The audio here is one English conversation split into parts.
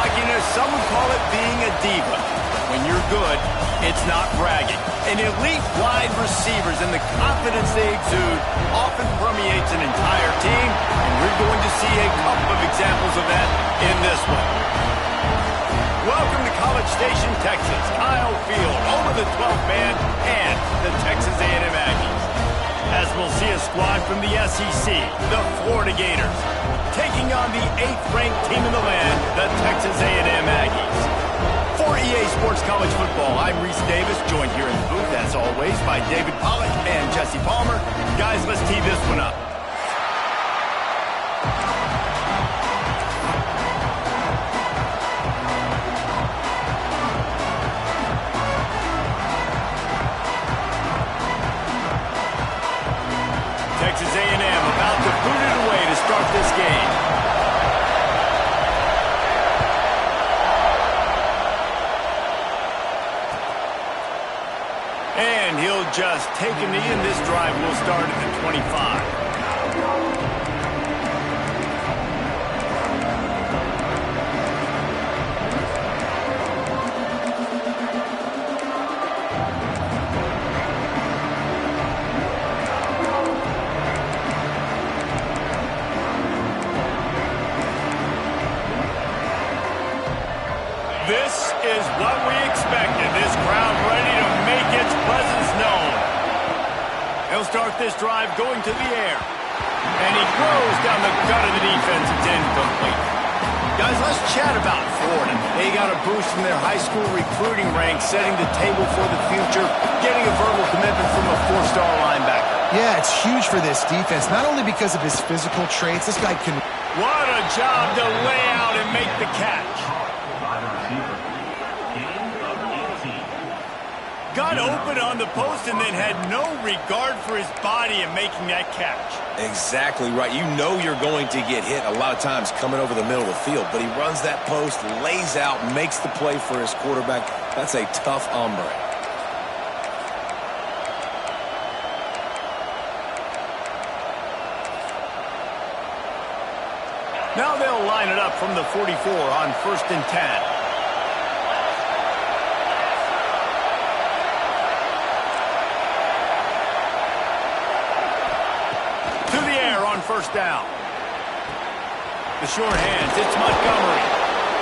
cockiness, some would call it being a diva. When you're good, it's not bragging. And elite wide receivers and the confidence they exude often permeates an entire team, and we're going to see a couple of examples of that in this one. Welcome to College Station, Texas. Kyle Field, home of the 12th man and the Texas A&M Aggies. As we'll see a squad from the SEC, the Florida Gators, taking on the 8th-ranked team in the land, the Texas A&M Aggies. For EA Sports College Football, I'm Reese Davis, joined here in the booth, as always, by David Pollack and Jesse Palmer. Guys, let's tee this one up. Texas A&M about to boot it away to start this game. And he'll just take a knee, and this drive will start at the 25. This is what we expected. This crowd ready to make its presence known. He'll start this drive going to the air. And he throws down the gut of the defense. It's incomplete. Guys, let's chat about Florida. They got a boost from their high school recruiting ranks, setting the table for the future, getting a verbal commitment from a 4-star linebacker. Yeah, it's huge for this defense, not only because of his physical traits. This guy can... What a job to lay out and make the catch. Got open on the post and then had no regard for his body in making that catch. Exactly right. You know you're going to get hit a lot of times coming over the middle of the field, but he runs that post, lays out, makes the play for his quarterback. That's a tough hombre. Now they'll line it up from the 44 on 1st and 10. First down. The short hands, it's Montgomery.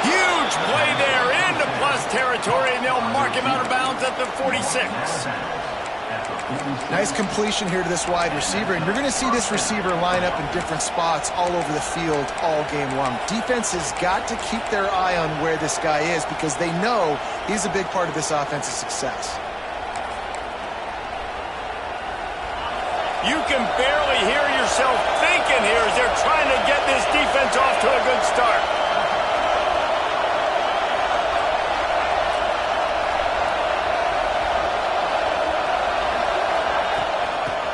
Huge play there into plus territory, and they'll mark him out of bounds at the 46. Nice completion here to this wide receiver, and you're going to see this receiver line up in different spots all over the field all game long. Defense has got to keep their eye on where this guy is because they know he's a big part of this offense's success. You can barely hear yourself thinking here as they're trying to get this defense off to a good start.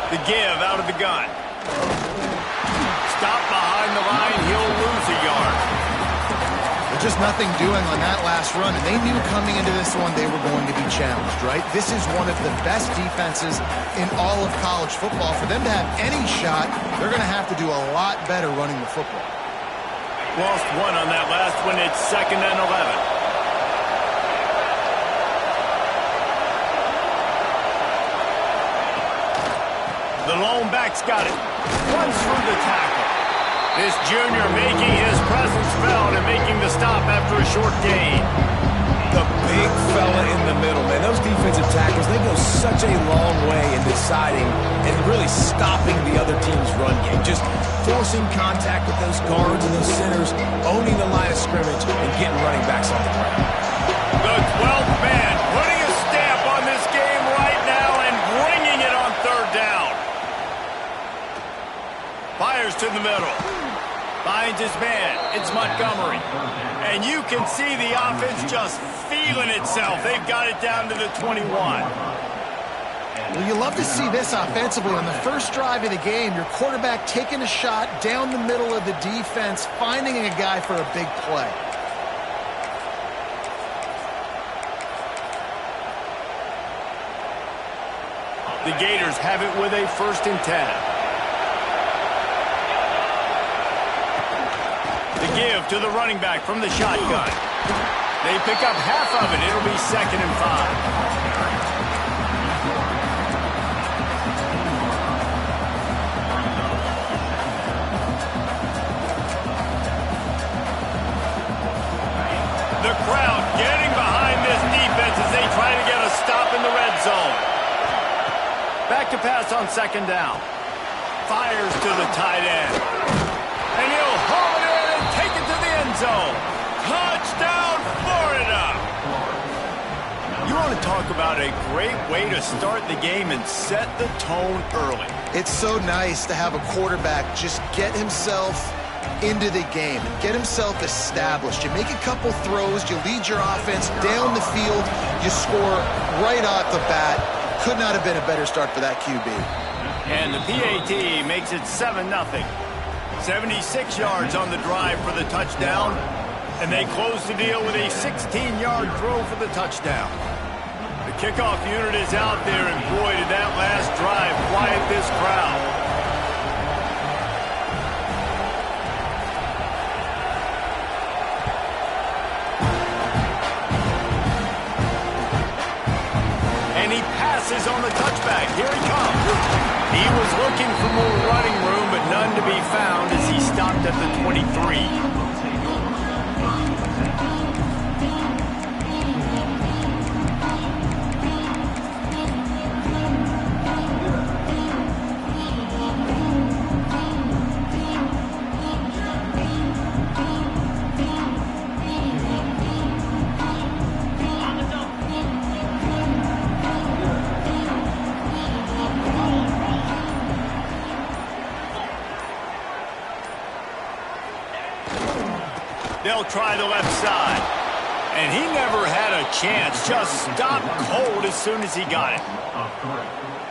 The give out of the gun. Stop behind the line. He'll lose a yard. Just nothing doing on that last run, and they knew coming into this one they were going to be challenged, right? This is one of the best defenses in all of college football. For them to have any shot, they're going to have to do a lot better running the football. Lost one on that last one. It's 2nd and 11. The lone back's got it. Runs through the tackle. This junior making his presence felt and making the stop after a short gain. The big fella in the middle, man. Those defensive tackles, they go such a long way in deciding and really stopping the other team's run game. Just forcing contact with those guards and those centers, owning the line of scrimmage, and getting running backs on the ground. The 12th man putting a stamp on this game right now and bringing it on 3rd down. Fires to the middle. Finds his man. It's Montgomery. And you can see the offense just feeling itself. They've got it down to the 21. Well, you love to see this offensively. On the first drive of the game, your quarterback taking a shot down the middle of the defense, finding a guy for a big play. The Gators have it with a 1st and 10. The give to the running back from the shotgun. They pick up half of it. It'll be 2nd and 5. The crowd getting behind this defense as they try to get a stop in the red zone. Back to pass on 2nd down. Fires to the tight end. And he'll haul it in and take it to the end zone. Touchdown, Florida! You want to talk about a great way to start the game and set the tone early. It's so nice to have a quarterback just get himself into the game and get himself established. You make a couple throws, you lead your offense down the field, you score right off the bat. Could not have been a better start for that QB. And the PAT makes it 7-0. 76 yards on the drive for the touchdown, and they close the deal with a 16-yard throw for the touchdown. The kickoff unit is out there, and boy, did that last drive quiet this crowd. Is on the touchback. Here he comes. He was looking for more running room, but none to be found as he stopped at the 23. They'll try the left side. And he never had a chance. Just stopped cold as soon as he got it.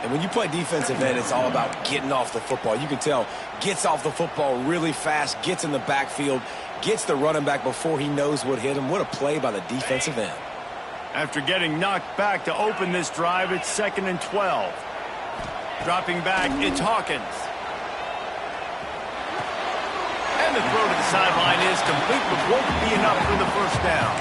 And when you play defensive end, it's all about getting off the football. You can tell, gets off the football really fast, gets in the backfield, gets the running back before he knows what hit him. What a play by the defensive end. After getting knocked back to open this drive, it's 2nd and 12. Dropping back, it's Hawkins. And the throw to the sideline is complete, but won't be enough for the first down.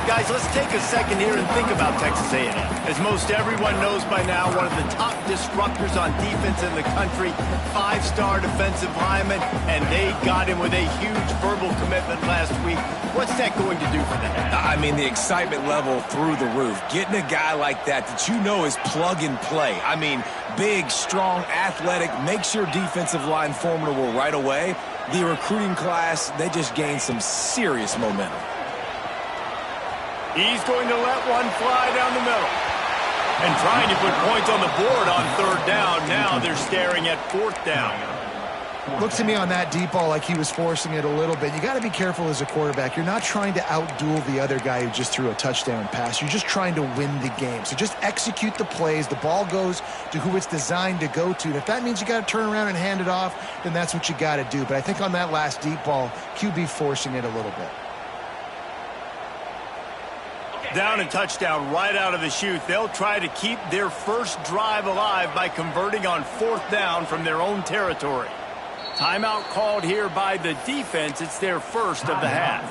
Guys, let's take a second here and think about Texas A&M. As most everyone knows by now, one of the top disruptors on defense in the country, 5-star defensive lineman, and they got him with a huge verbal commitment last week. What's that going to do for them? I mean, the excitement level through the roof. Getting a guy like that you know is plug and play. I mean, big, strong, athletic, makes your defensive line formidable right away. The recruiting class, they just gained some serious momentum. He's going to let one fly down the middle. And trying to put points on the board on 3rd down. Now they're staring at 4th down. Looks to me on that deep ball like he was forcing it a little bit. You got to be careful as a quarterback. You're not trying to outduel the other guy who just threw a touchdown pass. You're just trying to win the game. So just execute the plays. The ball goes to who it's designed to go to. And if that means you got to turn around and hand it off, then that's what you got to do. But I think on that last deep ball, QB forcing it a little bit. Down and touchdown right out of the chute. They'll try to keep their first drive alive by converting on 4th down from their own territory. Timeout called here by the defense. It's their first of the half.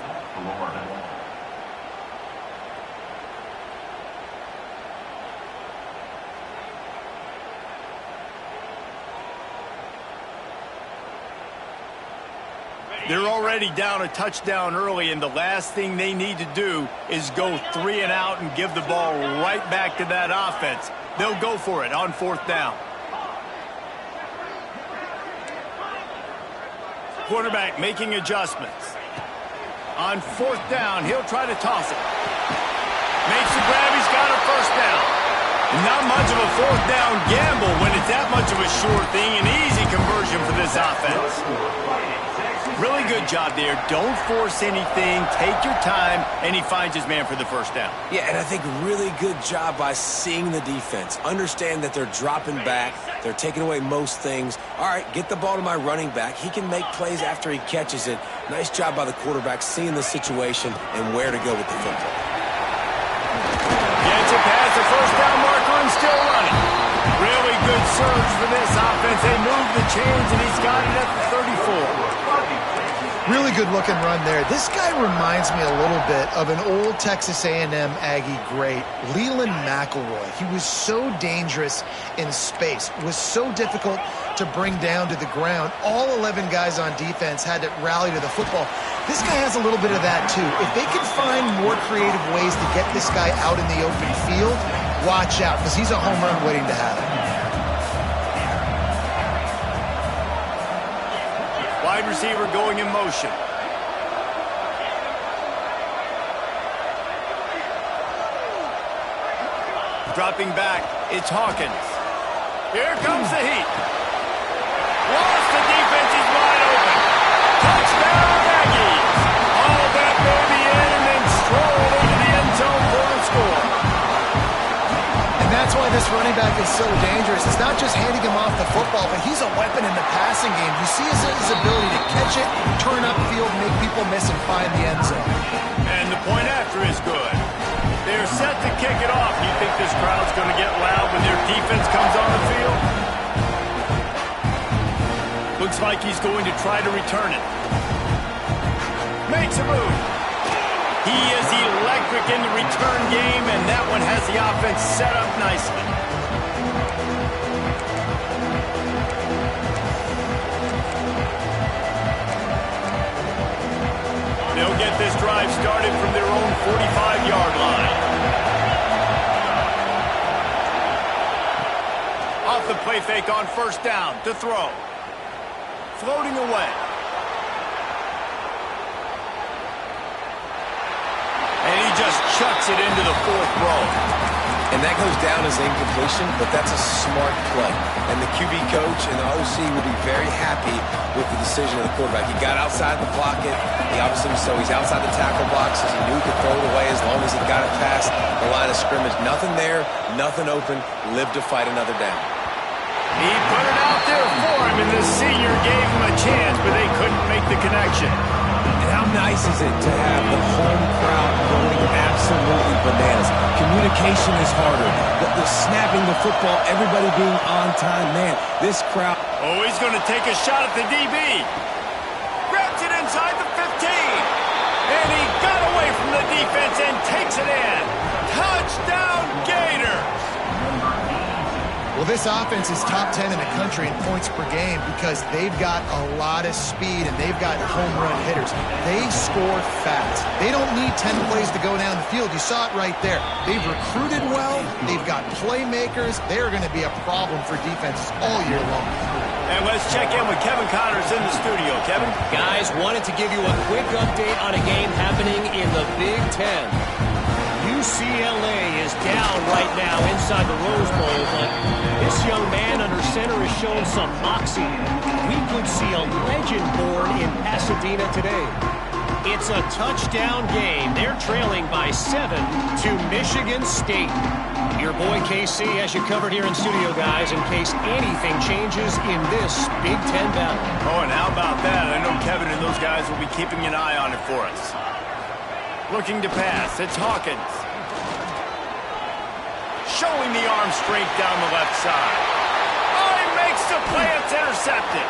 They're already down a touchdown early, and the last thing they need to do is go 3 and out and give the ball right back to that offense. They'll go for it on 4th down. Quarterback making adjustments. On 4th down, he'll try to toss it. Makes the grab, he's got a first down. Not much of a 4th down gamble when it's that much of a sure thing. An easy conversion for this offense. Really good job there. Don't force anything. Take your time, and he finds his man for the first down. Yeah, and I think really good job by seeing the defense. Understand that they're dropping back. They're taking away most things. All right, get the ball to my running back. He can make plays after he catches it. Nice job by the quarterback seeing the situation and where to go with the football. Gets it past the first down marker and still running. Really good surge for this offense. They move the chains, and he's got it at the 34. Really good looking run there. This guy reminds me a little bit of an old Texas A&M Aggie great, Leland McElroy. He was so dangerous in space, was so difficult to bring down to the ground. All 11 guys on defense had to rally to the football. This guy has a little bit of that too. If they can find more creative ways to get this guy out in the open field, watch out, because he's a home run waiting to happen. Wide receiver going in motion. Dropping back, it's Hawkins. Here comes the heat. Lost the defense, he's wide open. Touchdown, Aggies. All that baby in and then stroll into the end zone for the score. And that's why this running back is so dangerous. It's not just handing him off the football, but he's a weapon in the passing game. You see his ability to catch it, turn upfield, make people miss, and find the end zone. And the point after is good. They're set to kick it off. You think this crowd's going to get loud when their defense comes on the field? Looks like he's going to try to return it. Makes a move. He is electric in the return game, and that one has the offense set up nicely. They'll get this drive started from their own 45-yard line. Off the play fake on first down to throw. Floating away. And he just chucks it into the fourth row. And that goes down as incompletion, but that's a smart play. And the QB coach and the OC will be very happy with the decision of the quarterback. He got outside the pocket. He obviously so he's outside the tackle box, as he knew he could throw it away as long as he got it past the line of scrimmage. Nothing there, nothing open. Lived to fight another down. He put it out there for him, and the senior gave him a chance, but they couldn't make the connection. And how nice is it to have the home crowd going absolutely bananas? Communication is harder. The snapping the football, everybody being on time. Man, this crowd. Oh, he's going to take a shot at the DB. Grabs it inside the 15. And he got away from the defense and takes it in. Touchdown, Gators. Well, this offense is top 10 in the country in points per game because they've got a lot of speed and they've got home run hitters. They score fast. They don't need 10 plays to go down the field. You saw it right there. They've recruited well. They've got playmakers. They're going to be a problem for defenses all year long. And let's check in with Kevin Connors in the studio. Kevin? Guys, wanted to give you a quick update on a game happening in the Big Ten. UCLA is down right now inside the Rose Bowl, but this young man under center has shown some moxie. We could see a legend born in Pasadena today. It's a touchdown game. They're trailing by 7 to Michigan State. Your boy KC has you covered here in studio, guys, in case anything changes in this Big Ten battle. Oh, and how about that? I know Kevin and those guys will be keeping an eye on it for us. Looking to pass. It's Hawkins. Showing the arm strength down the left side. Oh, he makes the play. It's intercepted.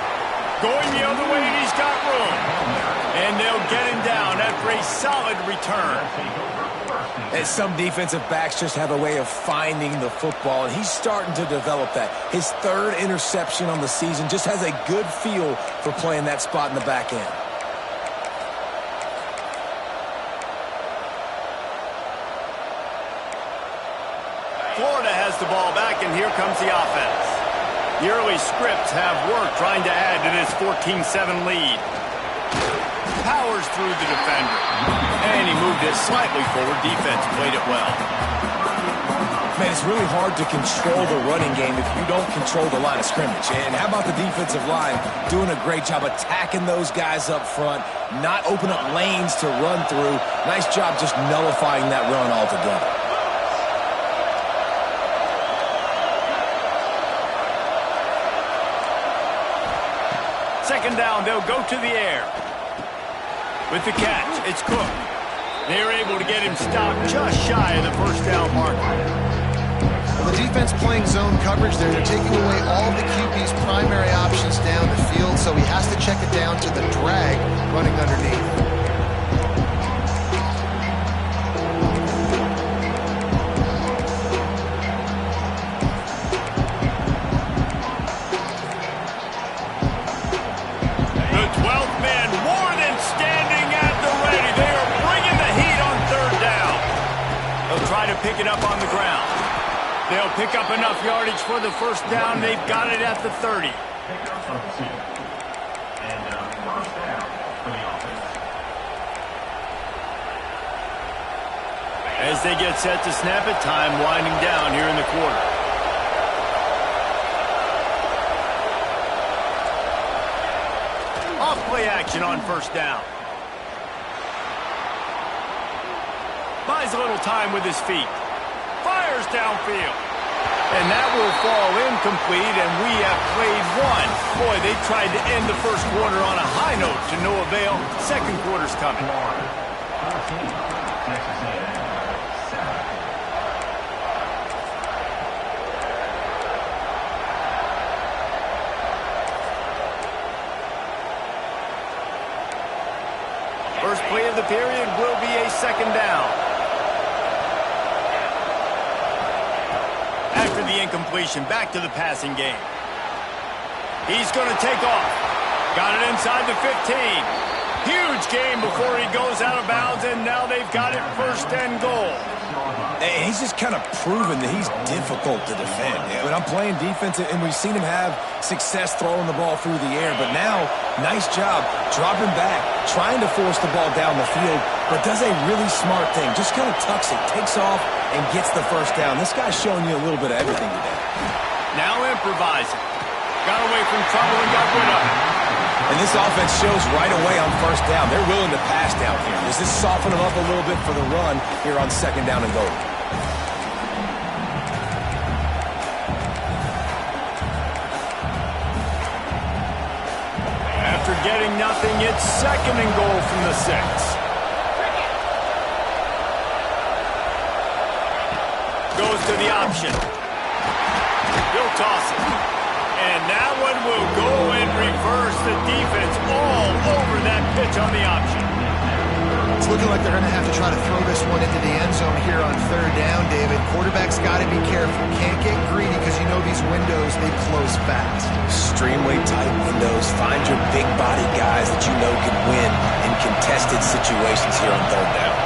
Going the other way, and he's got room. And they'll get him down after a solid return. And some defensive backs just have a way of finding the football, and he's starting to develop that. His third interception on the season, just has a good feel for playing that spot in the back end. Florida has the ball back, and here comes the offense. The early scripts have worked trying to add to this 14-7 lead. Powers through the defender. And he moved it slightly forward. Defense played it well. Man, it's really hard to control the running game if you don't control the line of scrimmage. And how about the defensive line doing a great job attacking those guys up front, not open up lanes to run through. Nice job just nullifying that run altogether. Second down, they'll go to the air. With the catch, it's Cook. They're able to get him stopped just shy of the first down marker. Well, the defense playing zone coverage there. They're taking away all the QB's primary options down the field, so he has to check it down to the drag. running underneath. The 12th man more than standing at the ready. They are bringing the heat on third down. They'll try to pick it up on the ground. They'll pick up enough yardage for the first down. They've got it at the 30. As they get set to snap it, time winding down here in the quarter. Off play action on first down. Buys a little time with his feet. Fires downfield. And that will fall incomplete, and we have played one. Boy, they tried to end the first quarter on a high note to no avail. Second quarter's coming. First play of the period will be a second down. After the incompletion, back to the passing game. He's going to take off. Got it inside the 15. Huge gain before he goes out of bounds, and now they've got it first and goal. And he's just kind of proven that he's difficult to defend. Yeah. But I'm playing defense, and we've seen him have success throwing the ball through the air. But now, nice job dropping back, trying to force the ball down the field, but does a really smart thing. Just kind of tucks it, takes off, and gets the first down. This guy's showing you a little bit of everything today. Now improvising. Got away from trouble and got rid of it. And this offense shows right away on first down. They're willing to pass down here. Does this soften them up a little bit for the run here on second down and goal? After getting nothing, it's second and goal from the 6. Goes to the option. He'll toss it. And that one will go in reverse. The defense all over that pitch on the option. It's looking like they're going to have to try to throw this one into the end zone here on third down, David. Quarterback's got to be careful. Can't get greedy because you know these windows, they close fast. Extremely tight windows. Find your big body guys that you know can win in contested situations here on third down.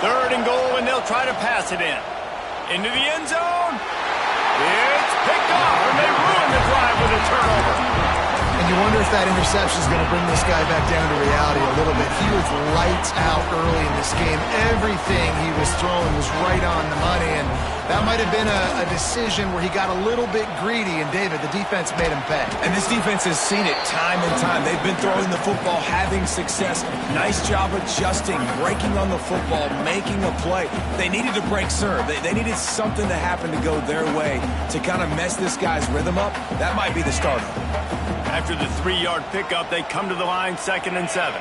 Third and goal, and they'll try to pass it in. Into the end zone. It's picked off, and they ruin the drive with a turnover. And you wonder if that interception is going to bring this guy back down to reality a little bit. He was lights out early in this game. Everything he was throwing was right on the money, and that might have been a decision where he got a little bit greedy, and David, the defense made him pay. And this defense has seen it time and time. They've been throwing the football, having success. Nice job adjusting, breaking on the football, making a play. They needed to break serve. They needed something to happen to go their way to kind of mess this guy's rhythm up. That might be the start of it. After the 3-yard pickup, they come to the line, 2nd and 7.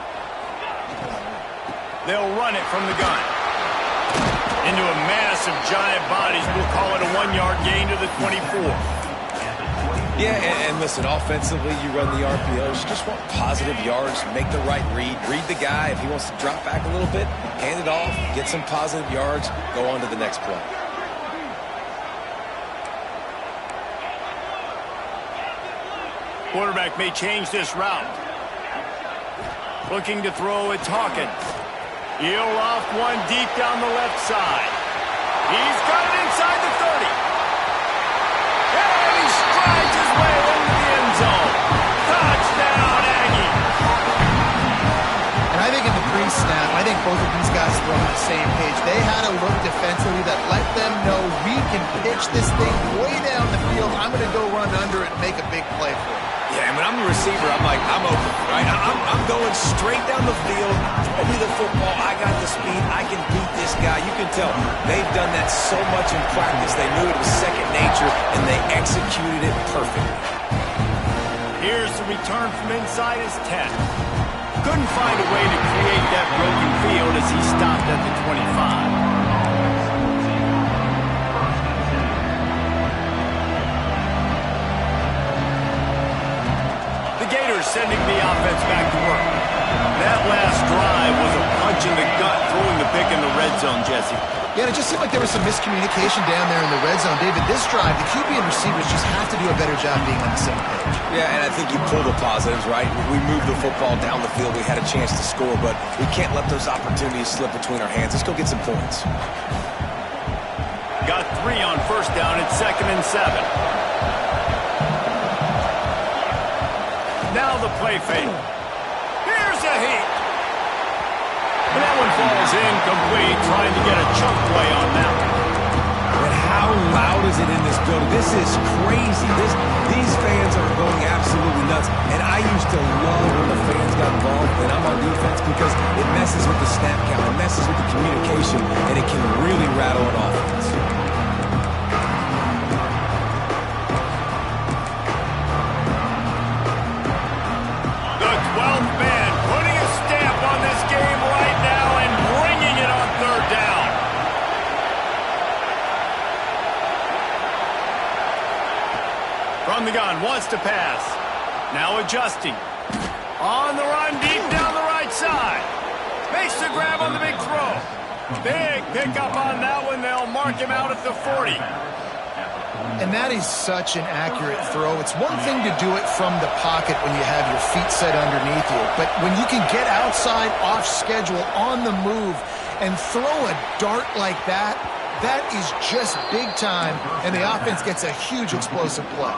They'll run it from the gun. Into a mass of giant bodies. We'll call it a 1-yard gain to the 24. Yeah, and listen, offensively, you run the RPOs. You just want positive yards, make the right read. Read the guy. If he wants to drop back a little bit, hand it off, get some positive yards, go on to the next play. Quarterback may change this route. Looking to throw, it's Hawkins. He'll loft one deep down the left side. He's got it inside the 30. And he strides his way into the end zone. Touchdown, Aggie. And I think in the pre-snap, I think both of these guys were on the same page. They had a look defensively that let them know we can pitch this thing way down the field. I'm going to go run under it and make a big play for it. Yeah, and when I'm the receiver, I'm like, I'm open, right? I'm going straight down the field. Throw me the football. I got the speed. I can beat this guy. You can tell they've done that so much in practice. They knew it was second nature, and they executed it perfectly. Here's the return from inside his 10. Couldn't find a way to create that broken field as he stopped at the 25. Steelers sending the offense back to work. That last drive was a punch in the gut, throwing the pick in the red zone, Jesse. Yeah, it just seemed like there was some miscommunication down there in the red zone. David, this drive, the QB and receivers just have to do a better job being on the same page. Yeah, and I think you pull the positives, right? We moved the football down the field. We had a chance to score, but we can't let those opportunities slip between our hands. Let's go get some points. Got 3 on first down. It's 2nd and 7. Now the play fake. Here's a heat. And that one falls incomplete, trying to get a chunk play on that one. But how loud is it in this building? This is crazy. These fans are going absolutely nuts. And I used to love when the fans got involved and I'm on defense because it messes with the snap count, it messes with the communication, and it can really rattle an offense. The 12th man putting a stamp on this game right now and bringing it on 3rd down. From the gun, wants to pass. Now adjusting. On the run, deep down the right side. Makes the grab on the big throw. Big pickup on that one. They'll mark him out at the 40. And that is such an accurate throw. It's one thing to do it from the pocket when you have your feet set underneath you, but when you can get outside, off schedule, on the move, and throw a dart like that, that is just big time, and the offense gets a huge explosive play.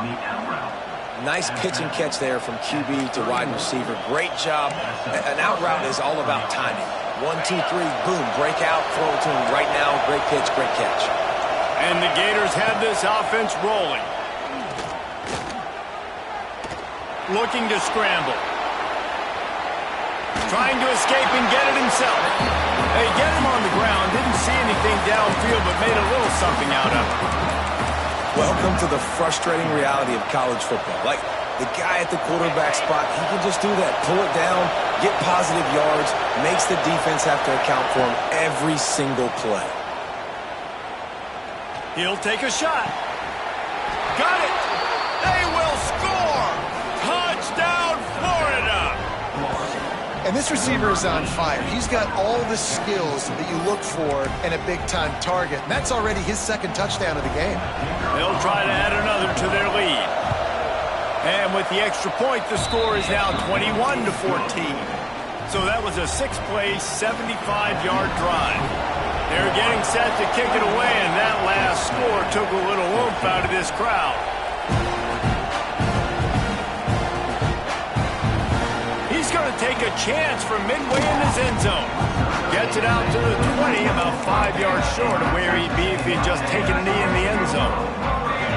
Nice pitch and catch there from QB to wide receiver. Great job. An out route is all about timing. 1, 2, 3, boom, break out, throw it to him right now. Great pitch, great catch. And the Gators have this offense rolling. Looking to scramble. Trying to escape and get it himself. They get him on the ground. Didn't see anything downfield, but made a little something out of it. Welcome to the frustrating reality of college football. Like, the guy at the quarterback spot, he can just do that. Pull it down, get positive yards, makes the defense have to account for him every single play. He'll take a shot. Got it. They will score. Touchdown, Florida. And this receiver is on fire. He's got all the skills that you look for in a big-time target. And that's already his 2nd touchdown of the game. They'll try to add another to their lead. And with the extra point, the score is now 21-14. So that was a 6-play, 75-yard drive. They're getting set to kick it away, and that last score took a little oomph out of this crowd. He's going to take a chance from midway in his end zone. Gets it out to the 20, about 5 yards short of where he'd be if he'd just taken a knee in the end zone.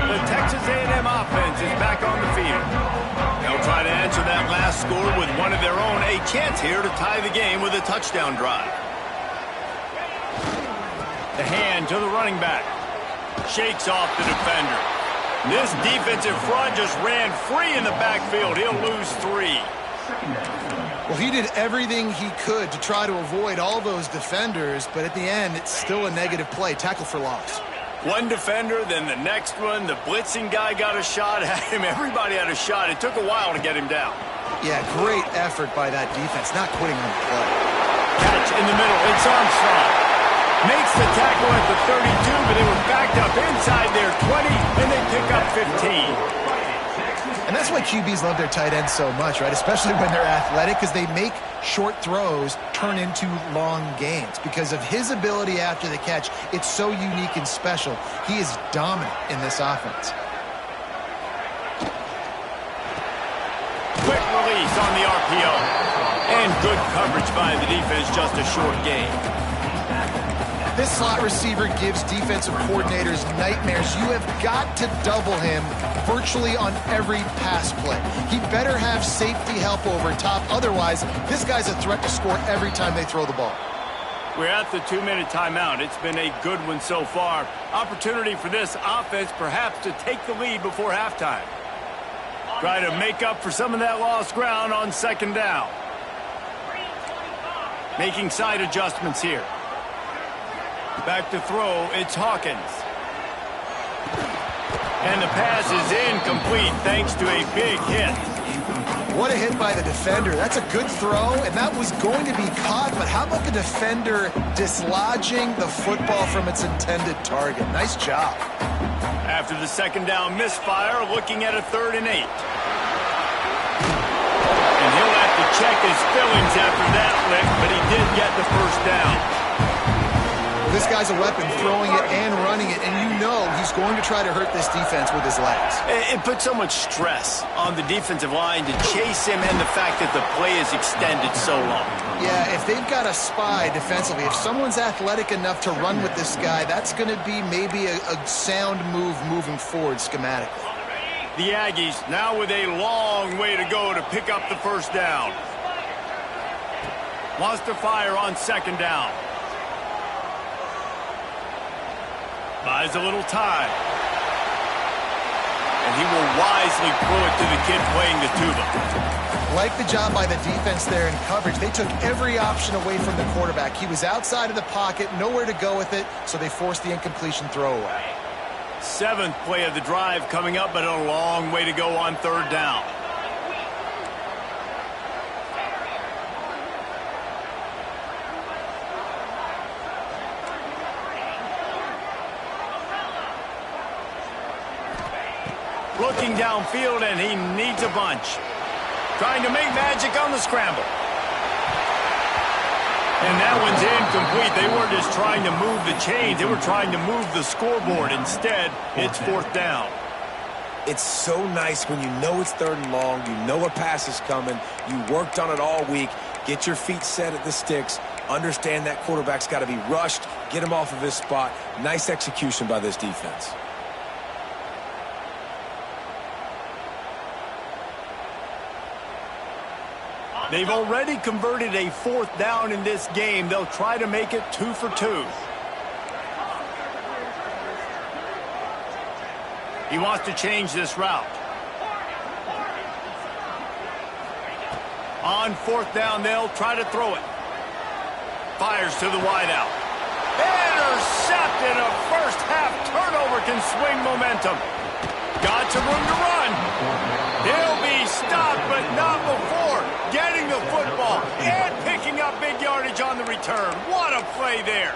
The Texas A&M offense is back on the field. They'll try to answer that last score with one of their own. A chance here to tie the game with a touchdown drive. The hand to the running back. Shakes off the defender. This defensive front just ran free in the backfield. He'll lose 3. Well, he did everything he could to try to avoid all those defenders, but at the end, it's still a negative play. Tackle for loss. One defender, then the next one. The blitzing guy got a shot at him. Everybody had a shot. It took a while to get him down. Yeah, great effort by that defense, not quitting on the play. Catch in the middle. It's Armstrong. Makes the tackle at the 32, but they were backed up inside their 20, and they pick up 15. And that's why QBs love their tight ends so much, right? Especially when they're athletic, because they make short throws turn into long gains. Because of his ability after the catch, it's so unique and special. He is dominant in this offense. Quick release on the RPO. And good coverage by the defense, just a short gain. This slot receiver gives defensive coordinators nightmares. You have got to double him virtually on every pass play. He better have safety help over top. Otherwise, this guy's a threat to score every time they throw the ball. We're at the 2-minute timeout. It's been a good one so far. Opportunity for this offense perhaps to take the lead before halftime. Try to make up for some of that lost ground on 2nd down. Making side adjustments here. Back to throw, it's Hawkins. And the pass is incomplete thanks to a big hit. What a hit by the defender. That's a good throw, and that was going to be caught, but how about the defender dislodging the football from its intended target? Nice job. After the second down misfire, looking at a 3rd and 8. And he'll have to check his feelings after that lick, but he did get the first down. This guy's a weapon, throwing it and running it, and you know he's going to try to hurt this defense with his legs. It puts so much stress on the defensive line to chase him, and the fact that the play is extended so long. Yeah, if they've got a spy defensively, if someone's athletic enough to run with this guy, that's going to be maybe a sound move moving forward schematically. The Aggies now with a long way to go to pick up the first down. Wants to fire on 2nd down. Buys a little time. And he will wisely throw it to the kid playing the tuba. Like the job by the defense there in coverage. They took every option away from the quarterback. He was outside of the pocket, nowhere to go with it, so they forced the incompletion throwaway. 7th play of the drive coming up, but a long way to go on 3rd down. Looking downfield, and he needs a bunch. Trying to make magic on the scramble. And that one's incomplete. They weren't just trying to move the chains. They were trying to move the scoreboard. Instead, it's 4th down. It's so nice when you know it's 3rd and long, you know a pass is coming, you worked on it all week, get your feet set at the sticks, understand that quarterback's got to be rushed, get him off of his spot. Nice execution by this defense. They've already converted a 4th down in this game. They'll try to make it 2 for 2. He wants to change this route. On 4th down, they'll try to throw it. Fires to the wideout. Intercepted. A first-half turnover can swing momentum. Got some room to run. He'll be stopped, but not before getting the football and picking up big yardage on the return. What a play there.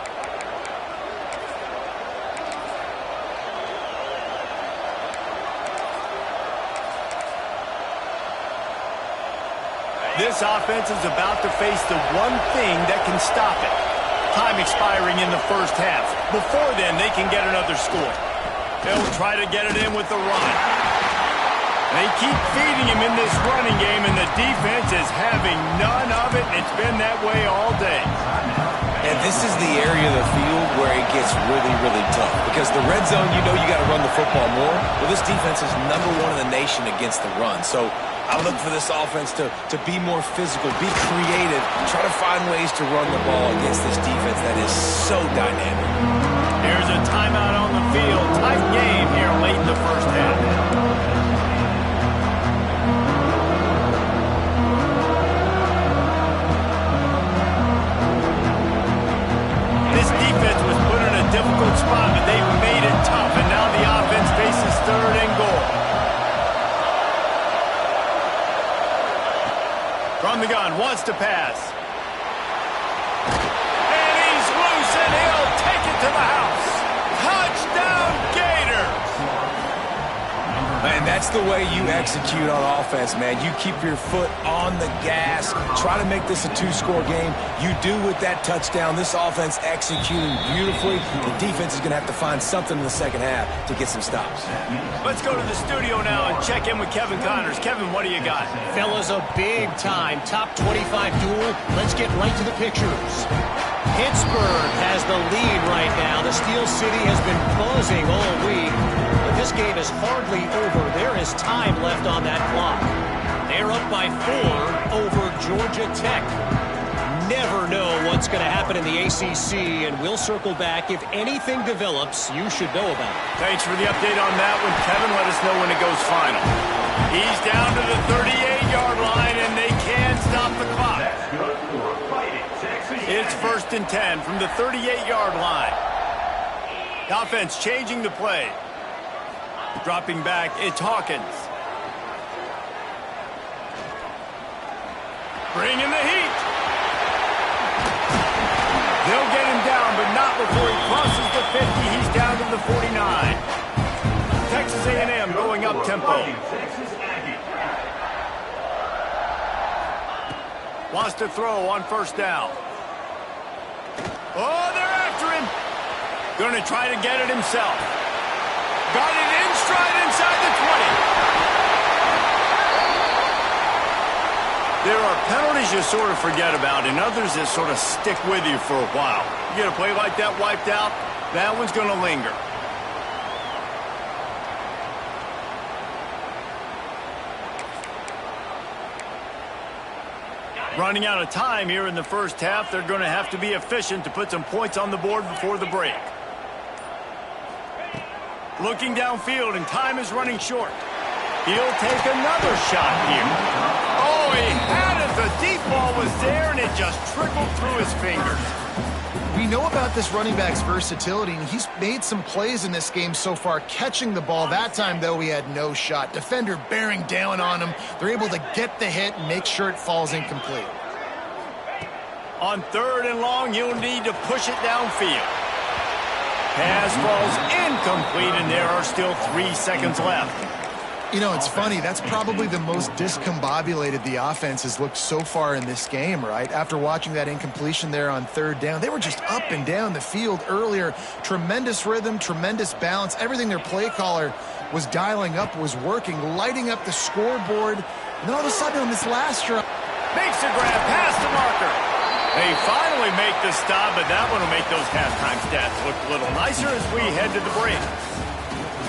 This offense is about to face the one thing that can stop it. Time expiring in the first half. Before then, they can get another score. They'll try to get it in with the run. They keep feeding him in this running game, and the defense is having none of it, and it's been that way all day. And this is the area of the field where it gets really, really tough. Because the red zone, you know you got to run the football more. Well, this defense is #1 in the nation against the run. So I look for this offense to be more physical, be creative, try to find ways to run the ball against this defense that is so dynamic. Here's a timeout on the field. Tight game here late in the first half. This defense was put in a difficult spot, but they made it tough, and now the offense faces 3rd and goal. From the gun, wants to pass. And he's loose, and he'll take it to the house. Touchdown, Gators! And that's the way you execute on offense, man. You keep your foot on the gas. Try to make this a 2-score game. You do with that touchdown. This offense executing beautifully. The defense is going to have to find something in the second half to get some stops. Let's go to the studio now and check in with Kevin Connors. Kevin, what do you got? Fellas, a big-time top 25 duel. Let's get right to the pictures. Pittsburgh has the lead right now. The Steel City has been buzzing all week. But this game is hardly over. There is time left on that clock. They're up by 4 over Georgia Tech. Never know what's going to happen in the ACC, and we'll circle back. If anything develops, you should know about it. Thanks for the update on that one, Kevin. Let us know when it goes final. He's down to the 38-yard line, and they can stop the clock. It's 1st and 10 from the 38-yard line. The offense changing the play. Dropping back, it's Hawkins. Bringing the heat. They'll get him down, but not before he crosses the 50. He's down to the 49. Texas A&M going up tempo. Wants to throw on first down. Oh, they're after him. Going to try to get it himself. Got it in stride inside the 20. There are penalties you sort of forget about and others that sort of stick with you for a while. You get a play like that wiped out, that one's going to linger. Running out of time here in the first half. They're going to have to be efficient to put some points on the board before the break. Looking downfield, and time is running short. He'll take another shot here. Oh, he had it. The deep ball was there, and it just trickled through his fingers. We know about this running back's versatility, and he's made some plays in this game so far, catching the ball. That time, though, he had no shot. Defender bearing down on him. They're able to get the hit and make sure it falls incomplete. On third and long, he'll need to push it downfield. Pass falls incomplete, and there are still 3 seconds left. You know, it's funny. That's probably the most discombobulated the offense has looked so far in this game, right? After watching that incompletion there on third down, they were just up and down the field earlier. Tremendous rhythm, tremendous balance. Everything their play caller was dialing up was working, lighting up the scoreboard. And then all of a sudden on this last drive, makes the grab past the marker. They finally make the stop, but that one will make those halftime stats look a little nicer as we head to the break.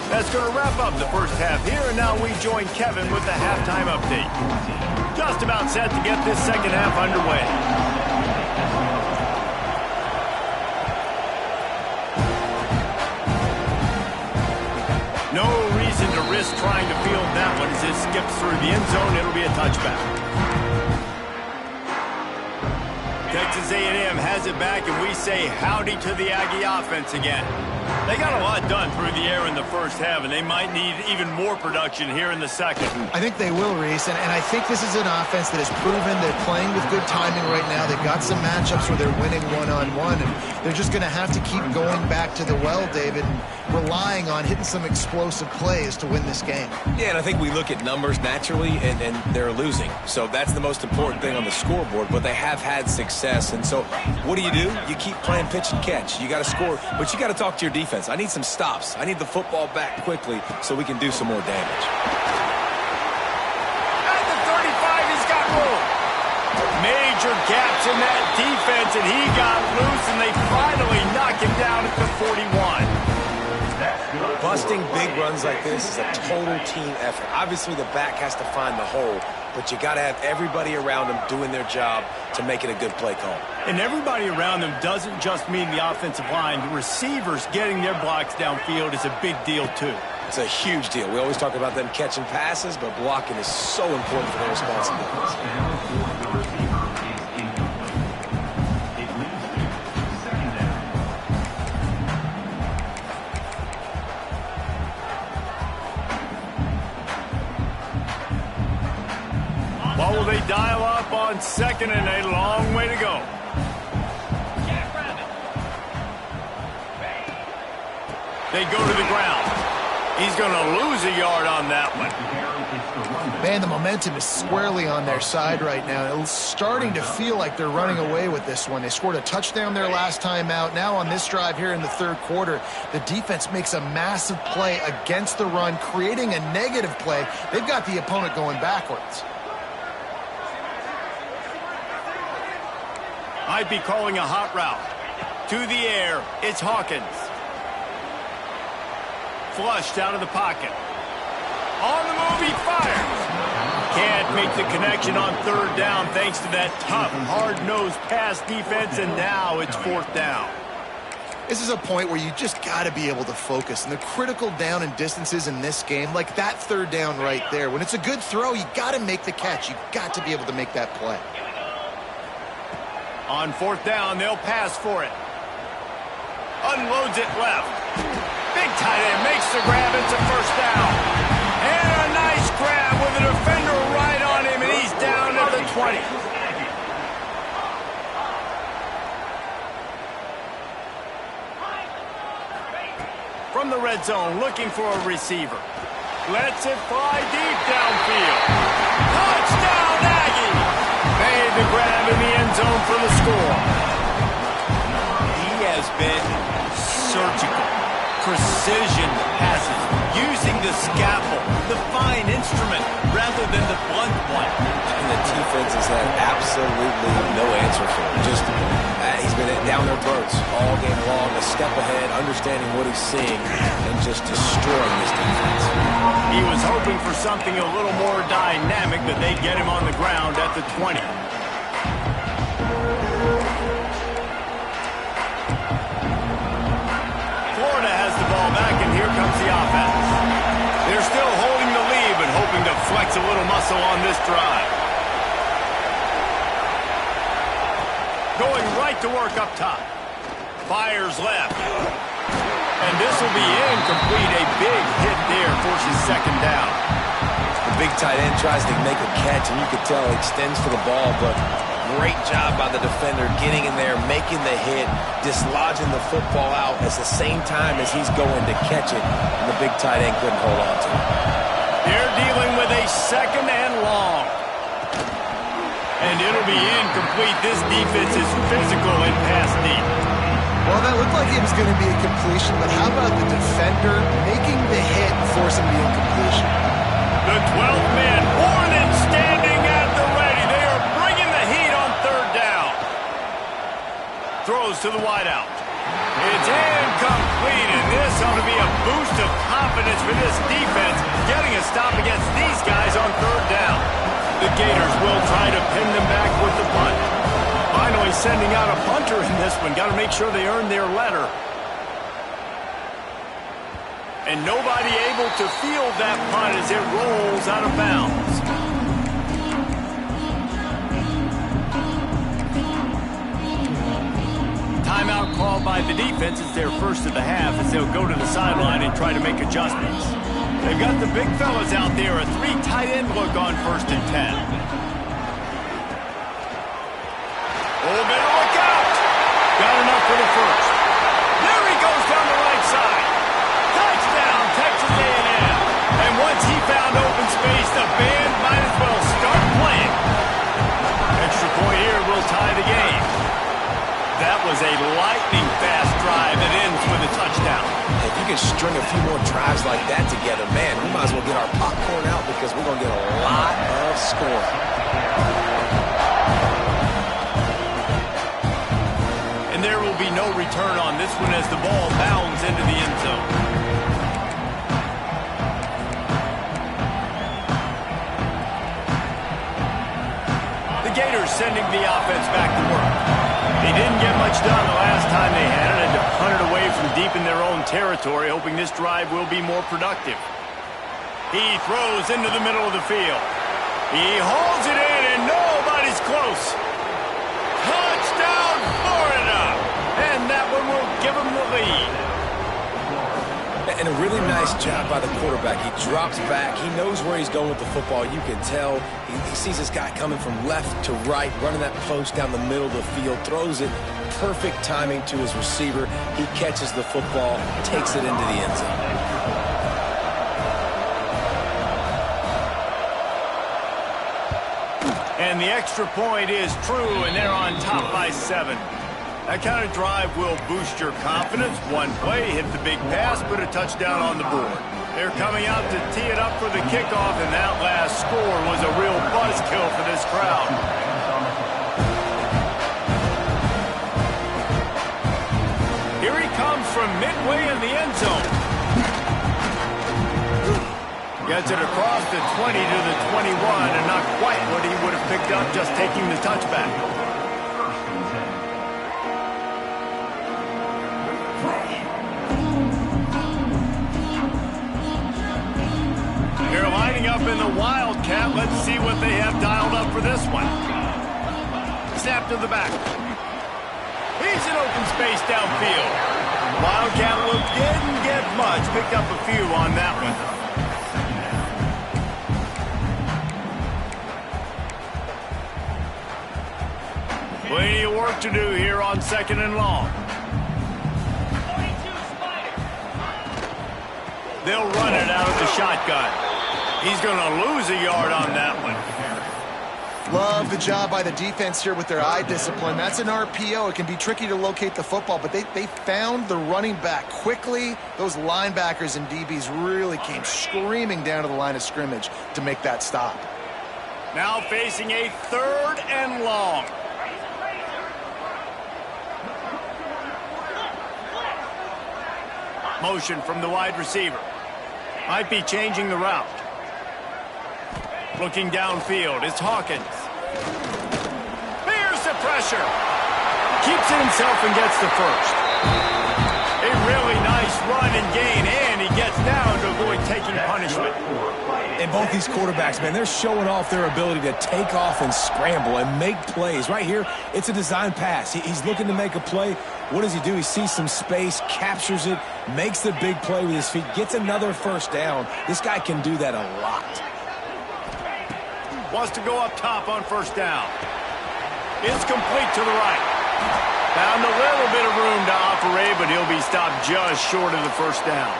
That's going to wrap up the first half here, and now we join Kevin with the halftime update. Just about set to get this second half underway. No reason to risk trying to field that one as it skips through the end zone. It'll be a touchback. Texas A&M has it back, and we say howdy to the Aggie offense again. They got a lot done through the air in the first half, and they might need even more production here in the second. I think they will, Reese, and I think this is an offense that has proven they're playing with good timing right now. They've got some matchups where they're winning one-on-one, and they're just going to have to keep going back to the well, David, and relying on hitting some explosive plays to win this game. Yeah, and I think we look at numbers naturally, and they're losing. So that's the most important thing on the scoreboard, but they have had success. And so what do? You keep playing pitch and catch. You got to score, but you got to talk to your defense. I need some stops. I need the football back quickly so we can do some more damage. At the 35, he's got room. Major gaps in that defense, and he got loose, and they finally knock him down at the 41. Busting big runs like this is a total team effort. Obviously, the back has to find the hole, but you got to have everybody around them doing their job to make it a good play call. And everybody around them doesn't just mean the offensive line. The receivers getting their blocks downfield is a big deal, too. It's a huge deal. We always talk about them catching passes, but blocking is so important for their responsibilities. What will they dial up on second and a long way to go? They go to the ground. He's going to lose a yard on that one. Man, the momentum is squarely on their side right now. It's starting to feel like they're running away with this one. They scored a touchdown their last time out. Now on this drive here in the third quarter, the defense makes a massive play against the run, creating a negative play. They've got the opponent going backwards. Might be calling a hot route. To the air, it's Hawkins. Flushed out of the pocket. On the move, he fires. Can't make the connection on third down thanks to that tough, hard-nosed pass defense, and now it's fourth down. This is a point where you just got to be able to focus. And the critical down and distances in this game, like that third down right there, when it's a good throw, you got to make the catch. You got to be able to make that play. On fourth down, they'll pass for it. Unloads it left. Big tight end makes the grab. It's a first down. And a nice grab with a defender right on him, and he's down at the 20. the red zone looking for a receiver. Lets it fly deep downfield. Touchdown, Aggie! Made the grab in the end zone for the score. He has been surgical. Precision passes, using the scalpel, the fine instrument, rather than the blunt one. And the defense has had absolutely no answer for him. Just, he's been down their throats all game long, a step ahead, understanding what he's seeing, and just destroying this defense. He was hoping for something a little more dynamic, but they get him on the ground at the 20. Florida has the ball back, and here comes the offense. They're still holding the lead, but hoping to flex a little muscle on this drive. Going right to work up top. Fires left. And this will be incomplete. A big hit there forces second down. The big tight end tries to make a catch, and you can tell he extends for the ball, but great job by the defender getting in there, making the hit, dislodging the football out at the same time as he's going to catch it, and the big tight end couldn't hold on to it. They're dealing with a second and long. And it'll be incomplete. This defense is physical and pass deep. Well, that looked like it was going to be a completion, but how about the defender making the hit and forcing the incompletion? The 12th man, Warren, standing at the ready. They are bringing the heat on third down. Throws to the wideout. It's incomplete, and this ought to be a boost of confidence for this defense, getting a stop against these guys on third down. The Gators will try to pin them back with the punt. Finally sending out a punter in this one. Got to make sure they earn their letter. And nobody able to field that punt as it rolls out of bounds. Timeout called by the defense. It's their first of the half as they'll go to the sideline and try to make adjustments. They've got the big fellas out there. A 3 tight end look on 1st and 10. Oh, better look out. Got enough for the first. There he goes down the right side. Touchdown, Texas A&M. And once he found open space, the band might as well start playing. Extra point here will tie the game. That was a lightning-fast drive that ends with a touchdown. If you can string a few more drives like that together, man, we might as well get our popcorn out because we're going to get a lot of scoring. And there will be no return on this one as the ball bounds into the end zone. The Gators sending the offense back to work. They didn't get much done the last time they had it, and to punt it away from deep in their own territory, hoping this drive will be more productive. He throws into the middle of the field. He hauls it in, and nobody's close. Touchdown, Florida! And that one will give them the lead. And a really nice job by the quarterback. He drops back. He knows where he's going with the football. You can tell he sees this guy coming from left to right, running that post down the middle of the field, throws it, perfect timing to his receiver. He catches the football, takes it into the end zone. And the extra point is true, and they're on top by 7. That kind of drive will boost your confidence. One play, hit the big pass, put a touchdown on the board. They're coming out to tee it up for the kickoff, and that last score was a real buzzkill for this crowd. Here he comes from midway in the end zone. Gets it across the 20 to the 21, and not quite what he would have picked up just taking the touchback. They're lining up in the Wildcat. Let's see what they have dialed up for this one. Snap to the back. He's in open space downfield. Wildcat look didn't get much. Picked up a few on that one. Plenty of work to do here on 2nd and long. They'll run it out of the shotgun. He's going to lose a yard on that one. Love the job by the defense here with their eye discipline. That's an RPO. It can be tricky to locate the football, but they found the running back quickly. Those linebackers and DBs really came screaming down to the line of scrimmage to make that stop. Now facing a 3rd and long. Motion from the wide receiver. Might be changing the route. Looking downfield, it's Hawkins. Here's the pressure. Keeps it himself and gets the first. A really nice run and gain, and he gets down to avoid taking punishment. And both these quarterbacks, man, they're showing off their ability to take off and scramble and make plays. Right here, it's a design pass. He's looking to make a play. What does he do? He sees some space, captures it, makes the big play with his feet, gets another first down. This guy can do that a lot. Wants to go up top on first down. It's complete to the right. Found a little bit of room to operate, but he'll be stopped just short of the first down.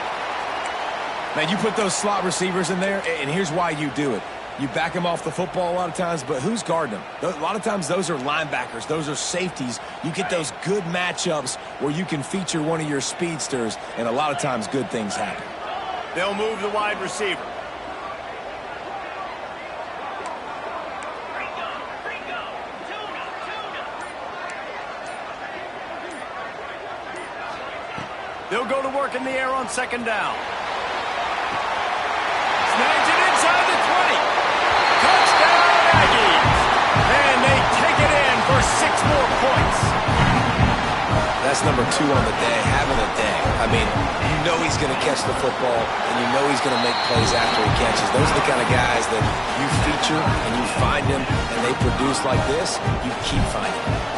Man, you put those slot receivers in there, and here's why you do it. You back them off the football a lot of times, but who's guarding them? A lot of times those are linebackers. Those are safeties. You get those good matchups where you can feature one of your speedsters, and a lot of times good things happen. They'll move the wide receiver. They'll go to work in the air on second down. Snags it inside the 20. Touchdown, Aggies. And they take it in for 6 more points. That's number 2 on the day, having a day. I mean, you know he's going to catch the football, and you know he's going to make plays after he catches. Those are the kind of guys that you feature and you find them, and they produce like this, you keep finding them.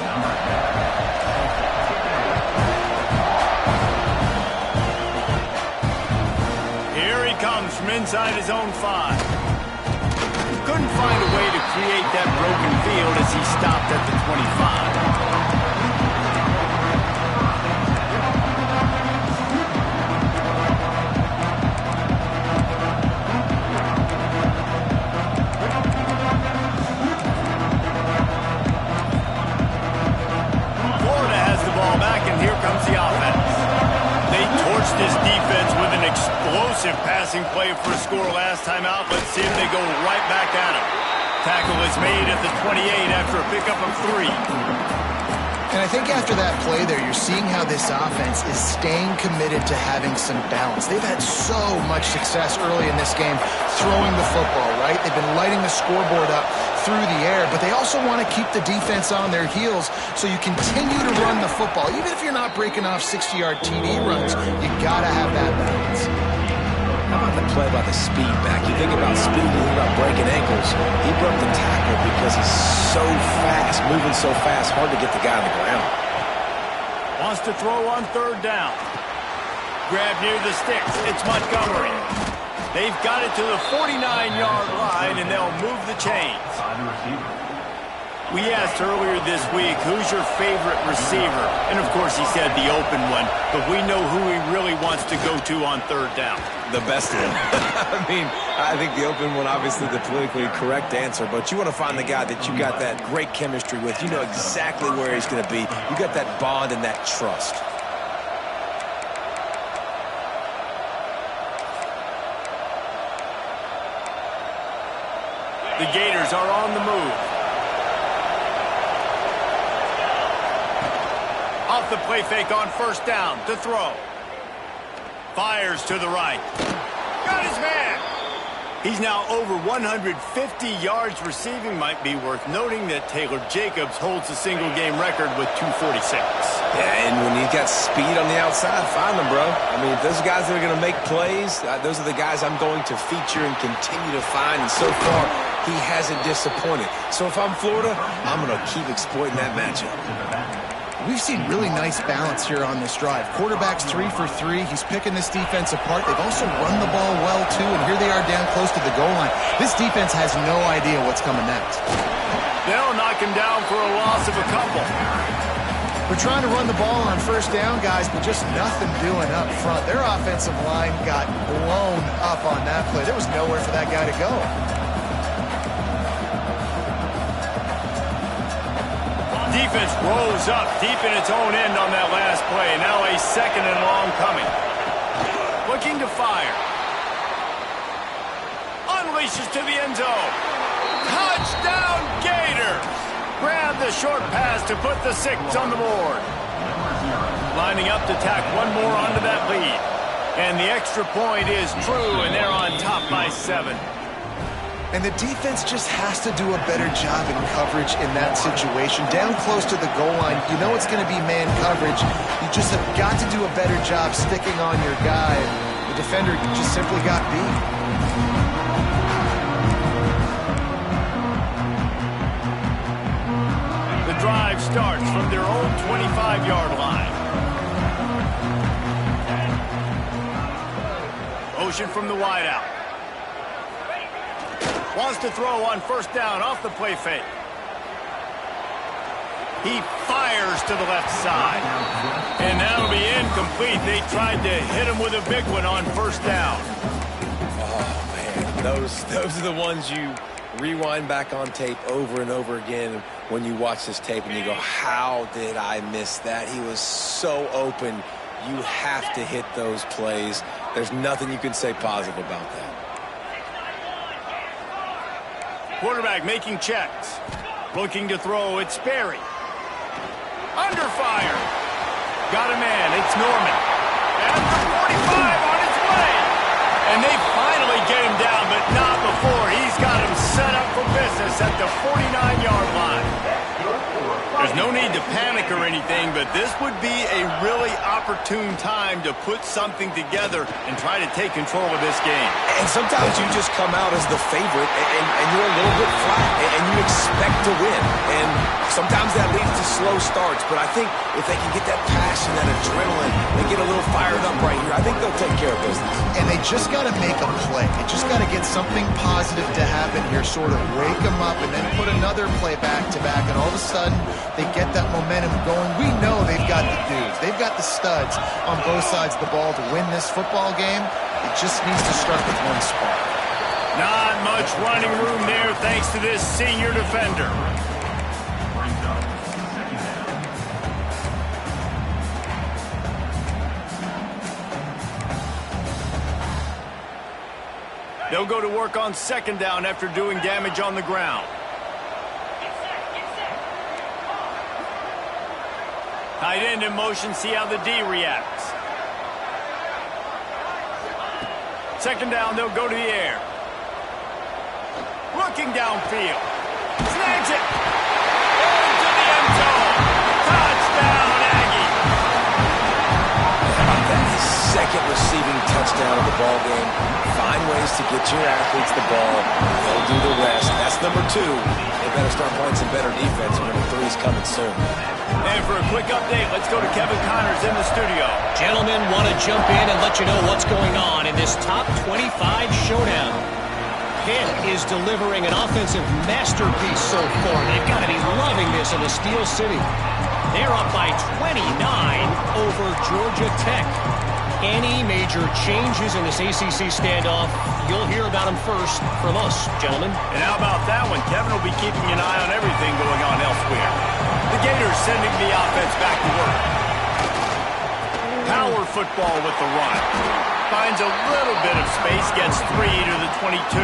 Comes from inside his own 5. Couldn't find a way to create that broken field as he stopped at the 25. Florida has the ball back, and here comes the offense. They torched this defense with an explosive passing play for a score last time out. Let's see if they go right back at him. Tackle is made at the 28 after a pickup of 3. And I think after that play there, you're seeing how this offense is staying committed to having some balance. They've had so much success early in this game throwing the football, right? They've been lighting the scoreboard up through the air, but they also want to keep the defense on their heels, so you continue to run the football. Even if you're not breaking off 60-yard TD runs, you got to have that balance. How about the play by the speed back? You think about speed, you think about breaking ankles. He broke the tackle because he's so fast, moving so fast, hard to get the guy on the ground. Wants to throw on third down. Grab near the sticks. It's Montgomery. They've got it to the 49-yard line, and they'll move the chains. We asked earlier this week, who's your favorite receiver? And, of course, he said the open one, but we know who he really wants to go to on third down. The best one. I mean, I think the open one, obviously the politically correct answer, but you want to find the guy that you got that great chemistry with. You know exactly where he's going to be. You got that bond and that trust. The Gators are on the move. Off the play fake on first down to throw. Fires to the right. Got his man. He's now over 150 yards receiving. Might be worth noting that Taylor Jacobs holds the single-game record with 246. Yeah, and when you got speed on the outside, find them, bro. I mean, if those guys that are going to make plays, those are the guys I'm going to feature and continue to find. And so far, he hasn't disappointed. So if I'm Florida, I'm going to keep exploiting that matchup. We've seen really nice balance here on this drive. Quarterback's 3 for 3. He's picking this defense apart. They've also run the ball well, too, and here they are down close to the goal line. This defense has no idea what's coming next. They'll knock him down for a loss of a couple. We're trying to run the ball on first down, guys, but just nothing doing up front. Their offensive line got blown up on that play. There was nowhere for that guy to go. Defense rose up deep in its own end on that last play. Now a 2nd and long coming. Looking to fire. Unleashes to the end zone. Touchdown Gators! Grab the short pass to put the 6 on the board. Lining up to tack one more onto that lead. And the extra point is true, and they're on top by 7. And the defense just has to do a better job in coverage in that situation. Down close to the goal line, you know it's going to be man coverage. You just have got to do a better job sticking on your guy. The defender just simply got beat. The drive starts from their own 25-yard line. Motion from the wideout. Wants to throw on first down off the play fake. He fires to the left side. And that'll be incomplete. They tried to hit him with a big one on first down. Oh, man. Those are the ones you rewind back on tape over and over again when you watch this tape and you go, how did I miss that? He was so open. You have to hit those plays. There's nothing you can say positive about that. Quarterback making checks. Looking to throw. It's Sperry. Under fire. Got a man. It's Norman. After 45 on its way. And they finally get him down, but not before. He's got him set up for business at the 49-yard line. There's no need to panic or anything, but this would be a really opportune time to put something together and try to take control of this game. And sometimes you just come out as the favorite and you're a little bit flat and you expect to win. And sometimes that leads to slow starts, but I think if they can get that passion, that adrenaline, they get a little fired up right here, I think they'll take care of business. And they just got to make a play. They just got to get something positive to happen here, sort of wake them up and then put another play back-to-back, and all of a sudden they get that momentum going. We know they've got the dudes. They've got the studs on both sides of the ball to win this football game. It just needs to start with one spark. Not much running room there thanks to this senior defender. They'll go to work on second down after doing damage on the ground. Tight end in motion, see how the D reacts. Second down, they'll go to the air. Looking downfield. Snags it. Into the end zone. Touchdown, Aggie. How about that second receiving touchdown of the ball game? Find ways to get your athletes the ball. They'll do the rest. That's number 2. They better start playing some better defense. Number 3 is coming soon. And for a quick update, let's go to Kevin Connors in the studio. Gentlemen, want to jump in and let you know what's going on in this top 25 showdown. Pitt is delivering an offensive masterpiece so far. They've got to be loving this in the Steel City. They're up by 29 over Georgia Tech. Any major changes in this ACC standoff, you'll hear about them first from us, gentlemen. And how about that one? Kevin will be keeping an eye on everything going on elsewhere. The Gators sending the offense back to work. Power football with the run. Finds a little bit of space, gets 3 to the 22.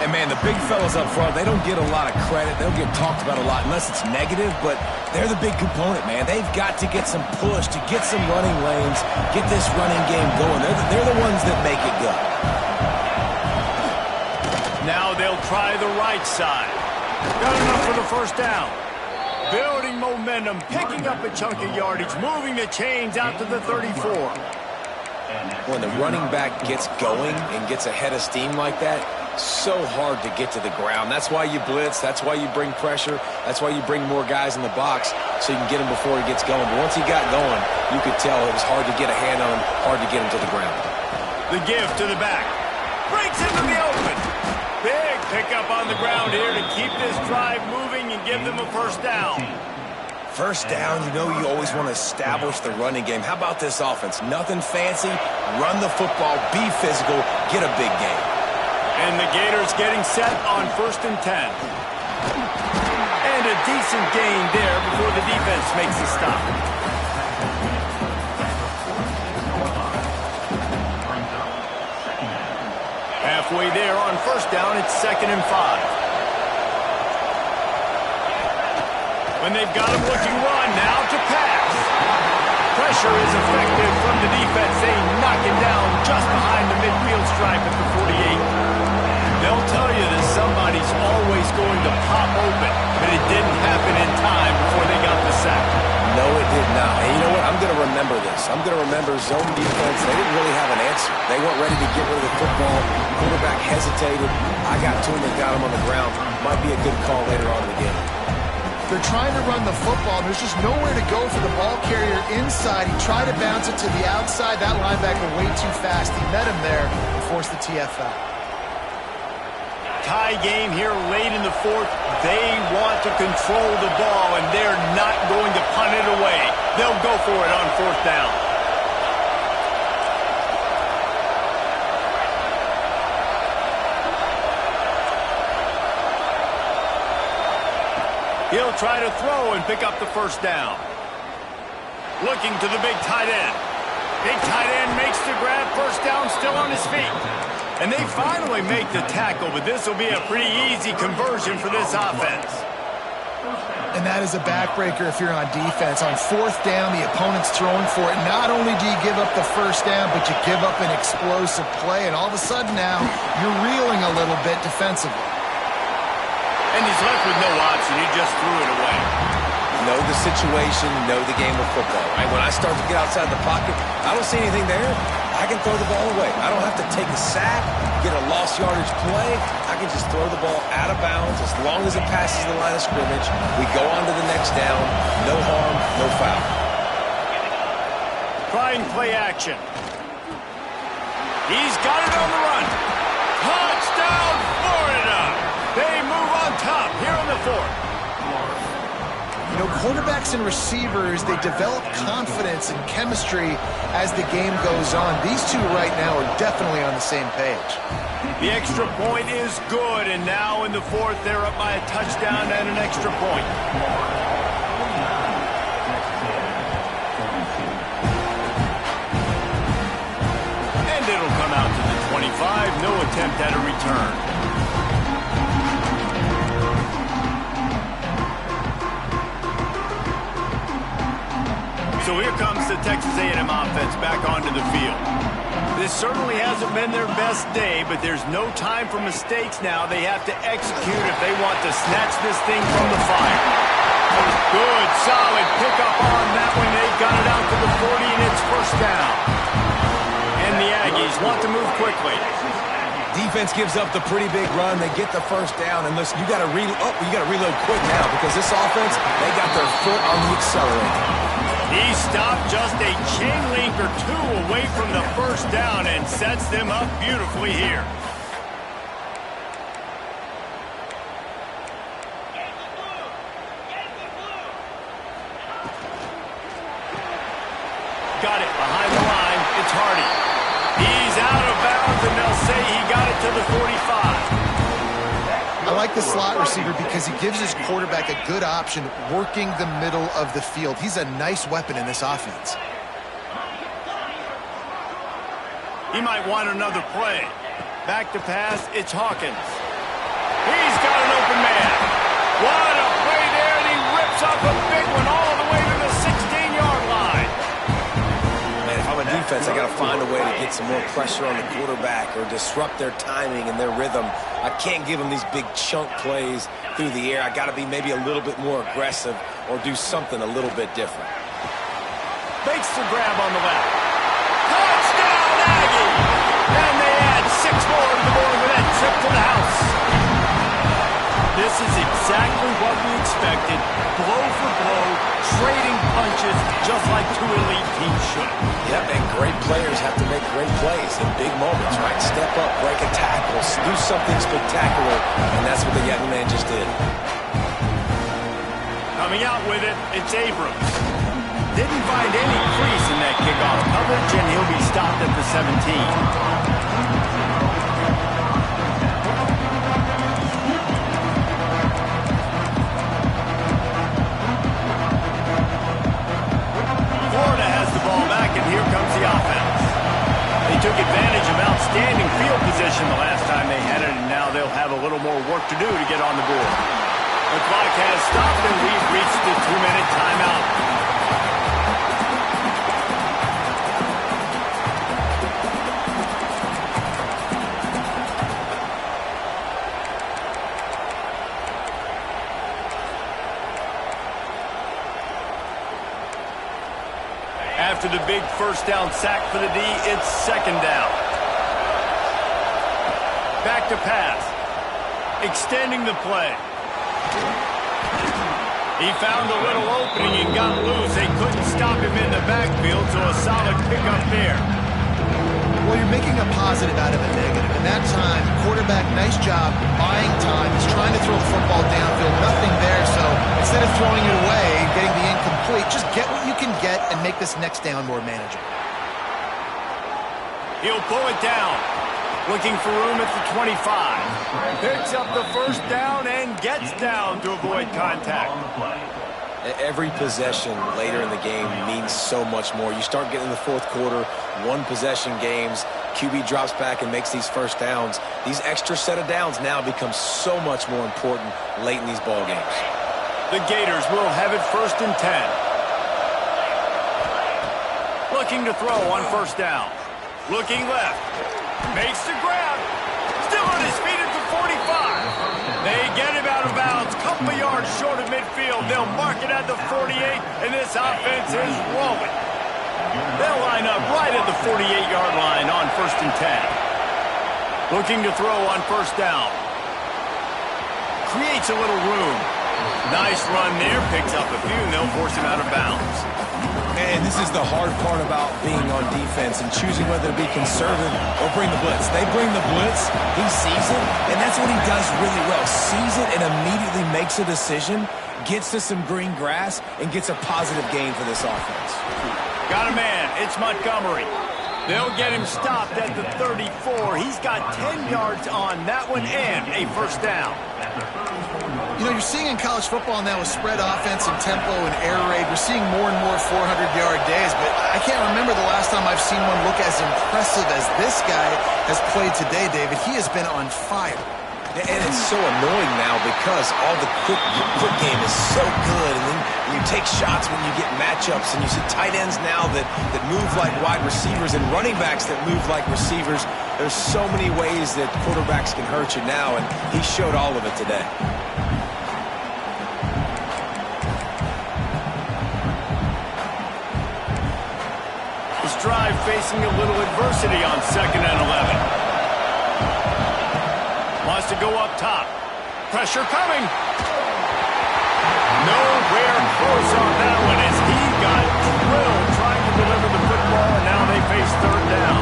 And, man, the big fellas up front, they don't get a lot of credit. They don't get talked about a lot unless it's negative, but they're the big component, man. They've got to get some push, to get some running lanes, get this running game going. They're the ones that make it go. Now they'll try the right side. Got enough for the first down. Building momentum, picking up a chunk of yardage, moving the chains out to the 34. When the running back gets going and gets a head of steam like that, so hard to get to the ground. That's why you blitz. That's why you bring pressure. That's why you bring more guys in the box so you can get him before he gets going. But once he got going, you could tell it was hard to get a hand on him, hard to get him to the ground. The give to the back. Breaks into the open. Big pickup on the ground here to keep this drive moving and give them a first down. First down, you know you always want to establish the running game. How about this offense? Nothing fancy. Run the football, be physical, get a big gain. And the Gators getting set on 1st and 10. And a decent gain there before the defense makes a stop. Halfway there on 1st down, it's 2nd and 5. When they've got him looking run, now to pass. Pressure is effective from the defense. They knock him down just behind the midfield stripe at the 48. They'll tell you that somebody's always going to pop open, but it didn't happen in time before they got the sack. No, it did not. And you know what? I'm going to remember this. I'm going to remember zone defense. They didn't really have an answer. They weren't ready to get rid of the football. Quarterback hesitated. I got to him and got him on the ground. Might be a good call later on in the game. They're trying to run the football. There's just nowhere to go for the ball carrier inside. He tried to bounce it to the outside. That linebacker way too fast. He met him there and forced the TFL. Tie game here late in the 4th. They want to control the ball, and they're not going to punt it away. They'll go for it on 4th down. He'll try to throw and pick up the 1st down. Looking to the big tight end. Big tight end makes the grab. 1st down, still on his feet. And they finally make the tackle, but this will be a pretty easy conversion for this offense. And that is a backbreaker if you're on defense. On 4th down, the opponent's throwing for it. Not only do you give up the 1st down, but you give up an explosive play. And all of a sudden now, you're reeling a little bit defensively. And he's left with no option. He just threw it away. Know the situation, know the game of football, right? When I start to get outside the pocket, I don't see anything there. I can throw the ball away. I don't have to take a sack, get a lost yardage play. I can just throw the ball out of bounds as long as it passes the line of scrimmage. We go on to the next down. No harm, no foul. Trying play action. He's got it on the run. Touchdown, Florida! They move on top here in the 4th. You know, quarterbacks and receivers, they develop confidence and chemistry as the game goes on. These two right now are definitely on the same page. The extra point is good, and now in the 4th, they're up by a touchdown and an extra point. And it'll come out to the 25. No attempt at a return. So here comes the Texas A&M offense back onto the field. This certainly hasn't been their best day, but there's no time for mistakes now. They have to execute if they want to snatch this thing from the fire. Good, solid pickup on that one. They got it out to the 40, and it's 1st down. And the Aggies want to move quickly. Defense gives up the pretty big run. They get the 1st down, and listen, you got to reload quick now because this offense, they got their foot on the accelerator. He stopped just a chain link or 2 away from the 1st down and sets them up beautifully here. Got it behind the line. It's Hardy. He's out of bounds, and they'll say he got it to the 45. I like the slot receiver because he gives his quarterback a good option working the middle of the field. He's a nice weapon in this offense. He might want another play. Back to pass, it's Hawkins. He's got an open man. What a play there, and he rips up a big one all the way to the 16-yard line. Man, if I'm a defense, I got to find a way to get some more pressure on the quarterback or disrupt their timing and their rhythm. I can't give them these big chunk plays through the air. I got to be maybe a little bit more aggressive or do something a little bit different. Makes the grab on the left. Touchdown, Aggie! And they add 6 more to the board with that trip to the house. This is exactly what we expected. Blow for blow, trading punches, just like 2 elite teams should. Yep, and great players have to make great plays in big moments, right? Step up, break a tackle, do something spectacular, and that's what the young man just did. Coming out with it, it's Abrams. Didn't find any crease in that kickoff coverage, and he'll be stopped at the 17. Here comes the offense. They took advantage of outstanding field position the last time they had it, and now they'll have a little more work to do to get on the board. The clock has stopped, and we've reached the 2-minute timeout. After the big first down sack for the D, it's second down. Back to pass. Extending the play. He found a little opening and got loose. They couldn't stop him in the backfield, so a solid pickup there. Well, you're making a positive out of a negative. And that time, quarterback, nice job, buying time. He's trying to throw the football downfield. Nothing there, so instead of throwing it away, getting the incomplete, just get what you can get and make this next down more manageable. He'll pull it down. Looking for room at the 25. Picks up the first down and gets down to avoid contact. Every possession later in the game means so much more. You start getting in the fourth quarter, one-possession games, QB drops back and makes these first downs. These extra set of downs now become so much more important late in these ball games. The Gators will have it 1st and 10. Looking to throw on first down. Looking left. Makes the grab. Still on his feet at the 45. They get him out of bounds. Couple yards short of midfield. They'll mark it at the 48, and this offense is rolling. They'll line up right at the 48-yard line on 1st and 10. Looking to throw on first down. Creates a little room. Nice run there. Picks up a few, and they'll force him out of bounds. And this is the hard part about being on defense and choosing whether to be conservative or bring the blitz. They bring the blitz, he sees it, and that's what he does really well. Sees it and immediately makes a decision, gets to some green grass, and gets a positive gain for this offense. Got a man. It's Montgomery. They'll get him stopped at the 34. He's got 10 yards on that one and a first down. You know, you're seeing in college football now with spread offense and tempo and air raid, we're seeing more and more 400-yard days, but I can't remember the last time I've seen one look as impressive as this guy has played today, David. He has been on fire. And it's so annoying now because all the quick game is so good, and then you take shots when you get matchups, and you see tight ends now that move like wide receivers and running backs that move like receivers. There's so many ways that quarterbacks can hurt you now, and he showed all of it today. This drive facing a little adversity on 2nd and 11. Wants to go up top. Pressure coming. Nowhere close on that one as he got drilled trying to deliver the football, and now they face 3rd down.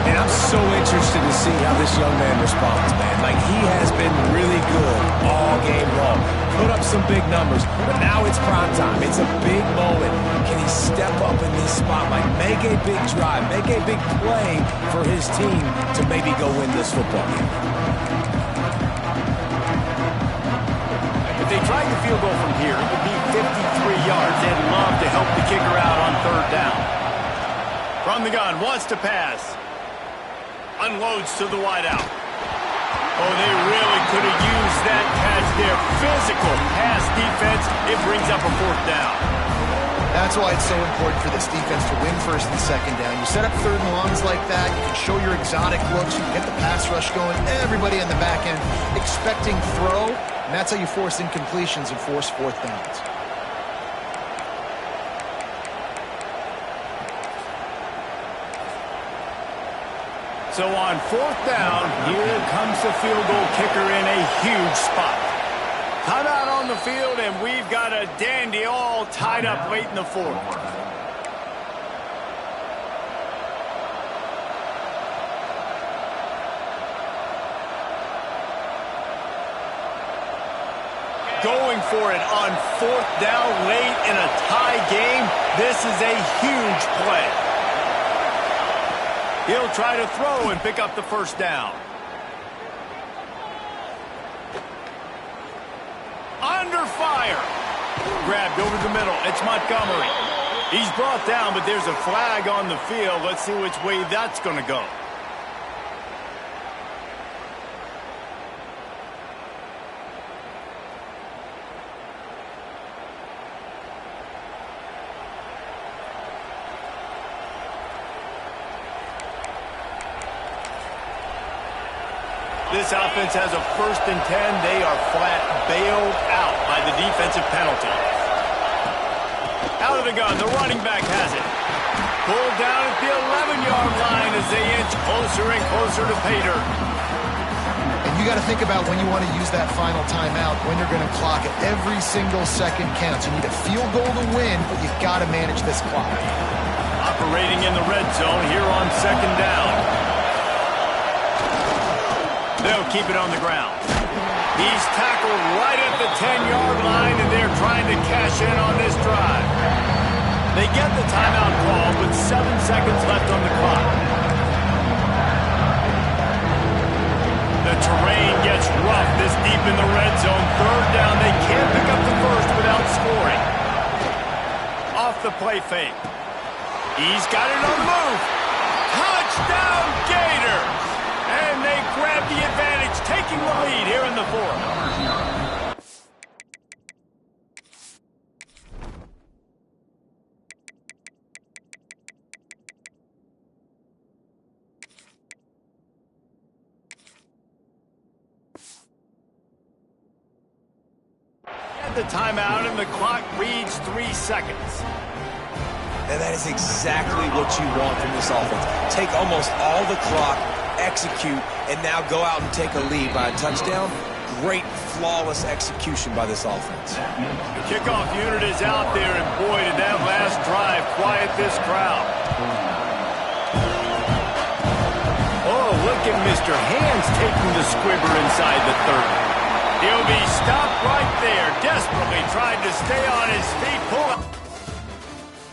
And I'm so interested to see how this young man responds, man. Like, he has been really good all game long. Put up some big numbers, but now it's prime time. It's a big moment. Can he step up in this spot? Like, make a big drive, make a big play for his team to maybe go win this football game. If they tried the field goal from here, it would be 53 yards. They'd love to help the kicker out on 3rd down. From the gun, wants to pass. Unloads to the wideout. Oh, they really could have used that catch there. Physical pass defense. It brings up a 4th down. That's why it's so important for this defense to win 1st and 2nd down. You set up 3rd and longs like that. You can show your exotic looks. You can get the pass rush going. Everybody in the back end expecting throw. And that's how you force incompletions and force 4th downs. So on 4th down, here comes the field goal kicker in a huge spot. Timeout on the field, and we've got a dandy all tied up late in the 4th. going for it on 4th down late in a tie game. This is a huge play. He'll try to throw and pick up the first down. Under fire. Grabbed over the middle. It's Montgomery. He's brought down, but there's a flag on the field. Let's see which way that's going to go. This offense has a 1st and 10. They are flat bailed out by the defensive penalty. Out of the gun, the running back has it. Pulled down at the 11-yard line as they inch closer and closer to pay dirt. And you got to think about when you want to use that final timeout, when you're going to clock it. Every single second counts. You need a field goal to win, but you got to manage this clock. Operating in the red zone here on 2nd down. They'll keep it on the ground. He's tackled right at the 10-yard line, and they're trying to cash in on this drive. They get the timeout call with 7 seconds left on the clock. The terrain gets rough this deep in the red zone. 3rd down. They can't pick up the first without scoring. Off the play fake. He's got it on the move. Touchdown, Gators! And they grab the advantage, taking the lead here in the 4th. At the timeout, and the clock reads 3 seconds. And that is exactly what you want from this offense. Take almost all the clock, execute, and now go out and take a lead by a touchdown. Great, flawless execution by this offense. The kickoff unit is out there, and boy, did that last drive quiet this crowd. Oh, look at Mr. Hands taking the squibber inside the 30. He'll be stopped right there, desperately trying to stay on his feet. Pull up.